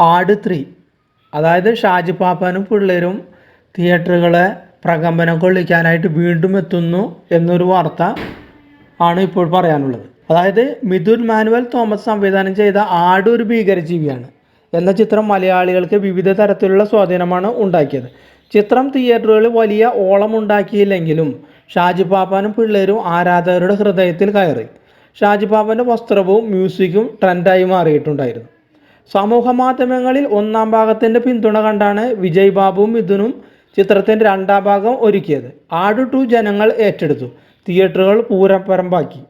ആട് 3, അതായത് ഷാജി പാപ്പാനും പിള്ളേരും തിയേറ്ററുകളെ പ്രകമ്പനം കൊള്ളിക്കാനായിട്ട് വീണ്ടും എത്തുന്നു എന്നൊരു വാർത്ത ആണ് ഇപ്പോൾ പറയാനുള്ളത്. അതായത് മിഥുൻ മാനുവൽ തോമസ് സംവിധാനം ചെയ്ത ആട് ഒരു ഭീകരജീവിയാണ് എന്ന ചിത്രം മലയാളികൾക്ക് വിവിധ തരത്തിലുള്ള സ്വാധീനമാണ് ഉണ്ടാക്കിയത്. ചിത്രം തിയേറ്ററുകളിൽ വലിയ ഓളമുണ്ടാക്കിയില്ലെങ്കിലും ഷാജി പാപ്പാനും പിള്ളേരും ആരാധകരുടെ ഹൃദയത്തിൽ കയറി. ഷാജി പാപ്പാൻ്റെ വസ്ത്രവും മ്യൂസിക്കും ട്രെൻഡായി മാറിയിട്ടുണ്ടായിരുന്നു. സമൂഹ മാധ്യമങ്ങളിൽ ഒന്നാം ഭാഗത്തിൻ്റെ പിന്തുണ കണ്ടാണ് വിജയ് ബാബുവും മിഥുനും ചിത്രത്തിൻ്റെ രണ്ടാം ഭാഗം ഒരുക്കിയത്. ആട് 2 ജനങ്ങൾ ഏറ്റെടുത്തു. തിയേറ്ററുകൾ പൂരപ്പറമ്പാക്കി.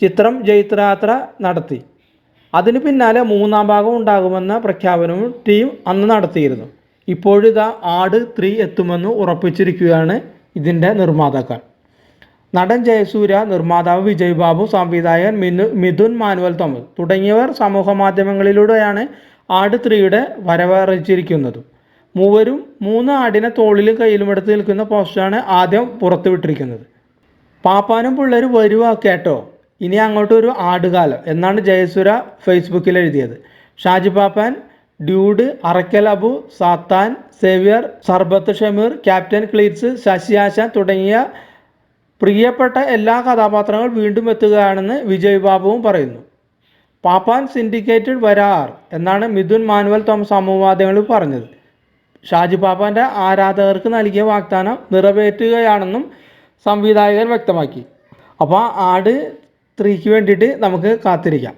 ചിത്രം ജൈത്രയാത്ര നടത്തി. അതിന് പിന്നാലെ മൂന്നാം ഭാഗം ഉണ്ടാകുമെന്ന പ്രഖ്യാപനവും ടീം അന്ന് നടത്തിയിരുന്നു. ഇപ്പോഴിതാ ആട് 3 എത്തുമെന്ന് ഉറപ്പിച്ചിരിക്കുകയാണ് ഇതിൻ്റെ നിർമ്മാതാക്കൾ. നടൻ ജയസൂര്യ, നിർമ്മാതാവ് വിജയ് ബാബു, സംവിധായകൻ മിഥുൻ മാനുവൽ തോമസ് തുടങ്ങിയവർ സമൂഹ മാധ്യമങ്ങളിലൂടെയാണ് ആട് 3യുടെ വരവറിയിച്ചിരിക്കുന്നത്. മൂവരും 3 ആടിനെ തോളിലും കയ്യിലുമെടുത്ത് നിൽക്കുന്ന പോസ്റ്ററാണ് ആദ്യം പുറത്തുവിട്ടിരിക്കുന്നത്. പാപ്പാനും പിള്ളേരും വരുവാ കേട്ടോ, ഇനി അങ്ങോട്ടൊരു ആടുകാലം എന്നാണ് ജയസൂര്യ ഫേസ്ബുക്കിൽ എഴുതിയത്. Shaji Pappan, dude, Arakkal Abu, Sathan, Xavier, Sarbath Shameer, captain Cleetus, Sasi Ashan തുടങ്ങിയ പ്രിയപ്പെട്ട എല്ലാ കഥാപാത്രങ്ങളും വീണ്ടും എത്തുകയാണെന്ന് വിജയ് ബാബുവും പറയുന്നു. പാപ്പാൻ സിൻഡിക്കേറ്റഡ് വരാർ എന്നാണ് മിഥുൻ മാനുവൽ തോമസ് സമൂഹമാധ്യമങ്ങളിൽ പറഞ്ഞത്. ഷാജി പാപ്പാൻ്റെ ആരാധകർക്ക് നൽകിയ വാഗ്ദാനം നിറവേറ്റുകയാണെന്നും സംവിധായകൻ വ്യക്തമാക്കി. അപ്പോൾ ആട് 3ക്ക് വേണ്ടിയിട്ട് നമുക്ക് കാത്തിരിക്കാം.